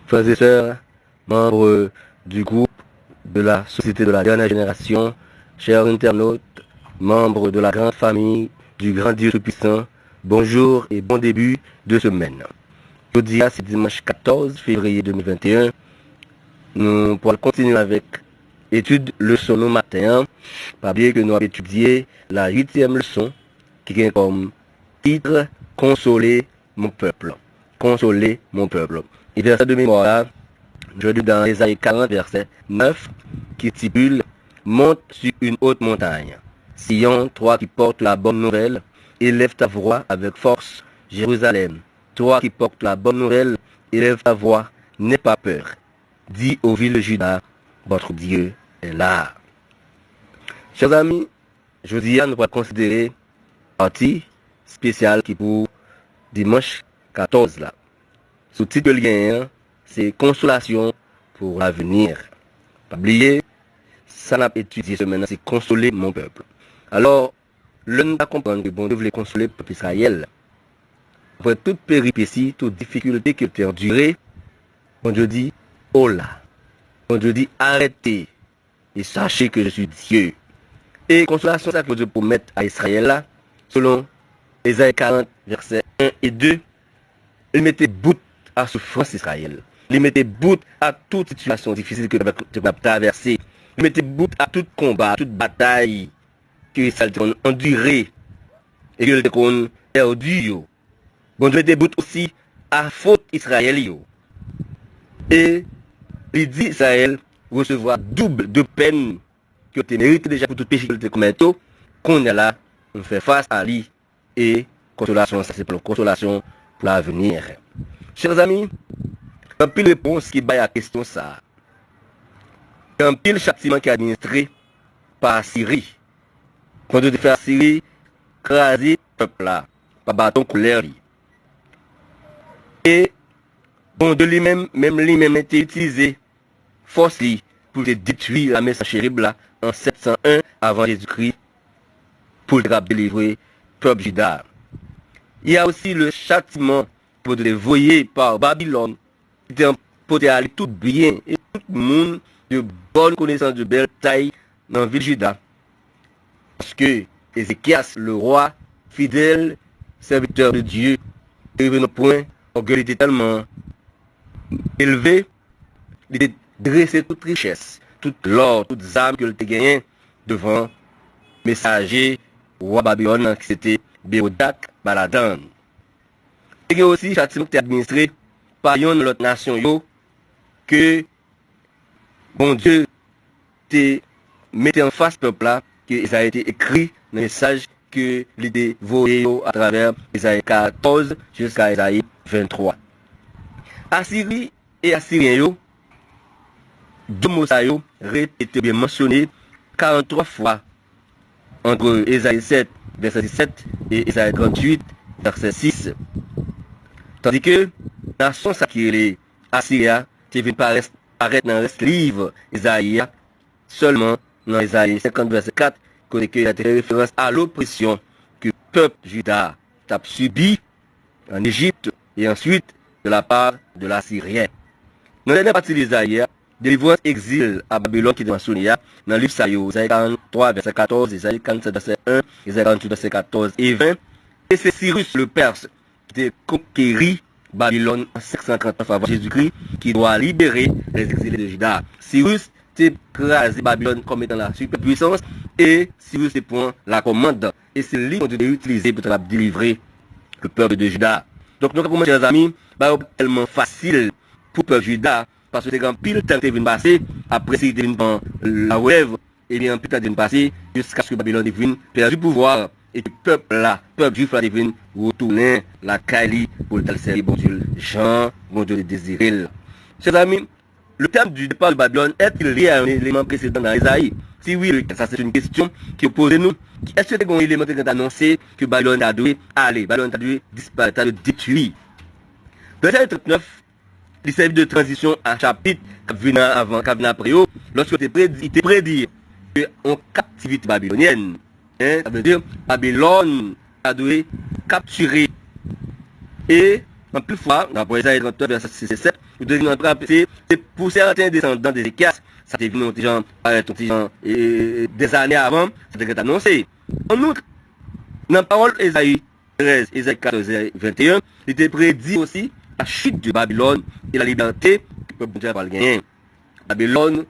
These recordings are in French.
Frères et sœurs, membres du groupe de la Société de la Dernière Génération, chers internautes, membres de la grande famille du Grand Dieu Tout-Puissant, bonjour et bon début de semaine. Aujourd'hui, c'est dimanche 14 février 2021. Nous pourrons continuer avec étude leçon au matin. Pas bien que nous avons étudié la 8e leçon qui a comme titre « Consoler mon peuple ». Consoler mon peuple. Et verset de mémoire, je lis dans Ésaïe 40, verset 9, qui stipule « Monte sur une haute montagne. Sion, toi qui portes la bonne nouvelle, élève ta voix avec force, Jérusalem. Toi qui portes la bonne nouvelle, élève ta voix, n'aie pas peur. Dis aux villes de Juda, votre Dieu est là. » Chers amis, aujourd'hui, nous allons considérer une partie spéciale qui pour dimanche 14 là. Sous-titre de lien, c'est consolation pour l'avenir. Pas oublier, ça n'a pas étudié ce maintenant, c'est consoler mon peuple. Alors, l'on va comprendre que bon Dieu voulait consoler le peuple Israël. Après toute péripétie, toute difficulté qui a endurée, bon Dieu dit, oh là. Bon Dieu dit, arrêtez et sachez que je suis Dieu. Et consolation, ça que Dieu promet à Israël là, selon Ésaïe 40, versets 1 et 2, il mettait bout à souffrance Israël. Il mettait bout à toute situation difficile que tu as traversée. Il mettait bout à tout combat, à toute bataille que Israël a enduré et que le a perdu. Bon Dieu mettait bout aussi à faute Israël. Et il dit Israël recevoir double de peine que tu mérites déjà pour tout péché que tu commis, qu'on est là, on fait face à lui et consolation, ça c'est pour la consolation pour l'avenir. Chers amis, un pile réponse qui bat à la question ça. Un pile châtiment qui est administré par Syrie. Quand Dieu fait Syrie, craser le peuple là, par bâton couleur. Et bon Dieu lui-même, lui-même était utilisé force pour détruire la messe chérib là en 701 avant Jésus-Christ pour délivrer le peuple juda. Il y a aussi le châtiment pour les voyer par Babylone, qui était pour aller tout bien et tout le monde de bonne connaissance de belle taille dans la ville de Juda. Parce que Ézéchias, le roi fidèle, serviteur de Dieu, arrivé au point, orgueil était tellement élevé, il était dressé toute richesse, toute l'or, toutes les âmes qu'il a gagné devant le messager roi Babylone qui c'était Béodak Baladan. Il y a aussi châtiment qui est administré par une autre nation que bon Dieu te mettait en face peuple là, que ça a été écrit dans le message que l'idée voyait à travers Isaïe 14 jusqu'à Isaïe 23. Assyrie et Assyrien, deux mots ça répétés bien mentionnés 43 fois entre Isaïe 7 verset 17 et Isaïe 38 verset 6. Tandis que la nation sacrée Assyria qui vient paraître dans le livre Isaïe seulement dans Isaïe 50 verset 4 côté que il y a fait référence à l'oppression que le peuple juda a subi en Égypte et ensuite de la part de l'Assyrien. Dans la dernière partie d'Isaïe, délivrance exil à Babylone qui est mentionné dans le livre Saïo, Isaïe 43 verset 14, Isaïe 47 verset 1, Isaïe 48 verset 14 et 20. Et c'est Cyrus le Perse qui a conquéri Babylone en 539 avant Jésus-Christ qui doit libérer les exilés de Juda. Cyrus a écrasé Babylone comme étant la superpuissance et Cyrus prend la commande. Et c'est lui qu'on doit utiliser pour délivrer le peuple de Juda. Donc nous avons, chers amis, c'est tellement facile pour le peuple de Juda parce que c'est quand pile temps qui vient passer, après c'est venu dans la relève, et bien plus tard vient passer jusqu'à ce que Babylone vienne perdre du pouvoir et le peuple là, le peuple juif là vienne retourner la Kali pour le servir bon Dieu, Jean, bon Dieu le désirer. Chers amis, le terme du départ de Babylone est-il lié à un élément précédent dans Isaïe? Si oui, ça c'est une question qui pose nous. Est-ce que c'est un élément qui a annoncé que Babylone a dû aller, Babylone a dû disparaître, a dû détruire? Verset 39, il servait de transition à chapitre qui vient avant, qui vient après, lorsque il était prédit qu'en captivité babylonienne, ça veut dire Babylone a dû capturer et En plus fois, dans Isaïe 39, verset 6 et 7, vous devez c'est pour certains descendants des Écases, ça t'est venu des années avant, ça t'est annoncé. En outre, dans la parole Isaïe 13, Isaïe 14 et 21, il était prédit aussi la chute de Babylone et la liberté que le peuple va gagner. Babylone,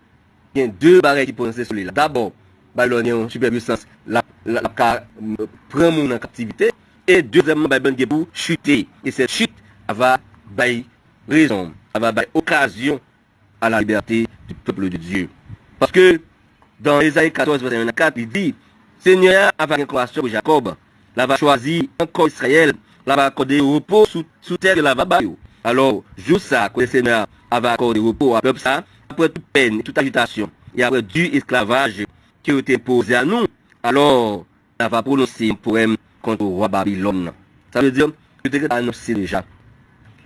il y a deux barrières qui posent sur lui. D'abord, Babylone est une superpuissance, la prend mon en captivité. Et deuxièmement, Babylone est pour chuter. Et cette chute va donner raison, va donner occasion à la liberté du peuple de Dieu. Parce que dans Isaïe 14, verset 1 à 4, il dit, Seigneur a fait une croissance pour Jacob, la va choisir encore Israël, la va accorder repos sous terre de la va. Alors, juste ça, que le Seigneur va accorder repos à peuple ça, après toute peine, toute agitation, et après du esclavage qui a été posé à nous, alors, la va prononcer un poème contre le roi Babylone. Ça veut dire que tu as annoncé déjà.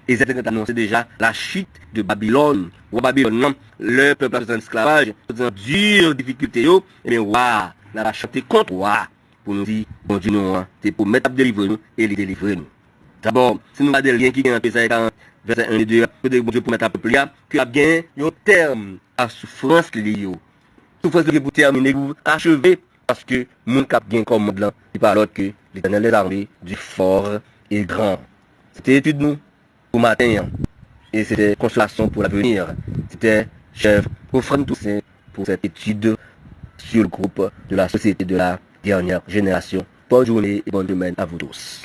Et c'est que tu as annoncé déjà la chute de Babylone. Roi Babylone, le peuple en esclavage, dans dure difficulté, et bien, waouh, la va chanter contre roi pour nous dire, bon Dieu, nous, c'est pour mettre à délivrer nous et les délivrer nous. D'abord, si nous avons des liens qui viennent en Isaïe 40, verset 1 et 2, que bon Dieu pour mettre à peuple là, qu'il y a bien un terme à souffrance liée. Souffrance liée pour terminer, pour achever, parce que mon cap bien comme monde là, c'est pas l'autre que l'Éternel des armées du fort et grand. C'était étude nous pour matin, et c'était consolation pour l'avenir. C'était chef offrande Toussaint pour cette étude sur le groupe de la société de la dernière génération. Bonne journée et bonne semaine à vous tous.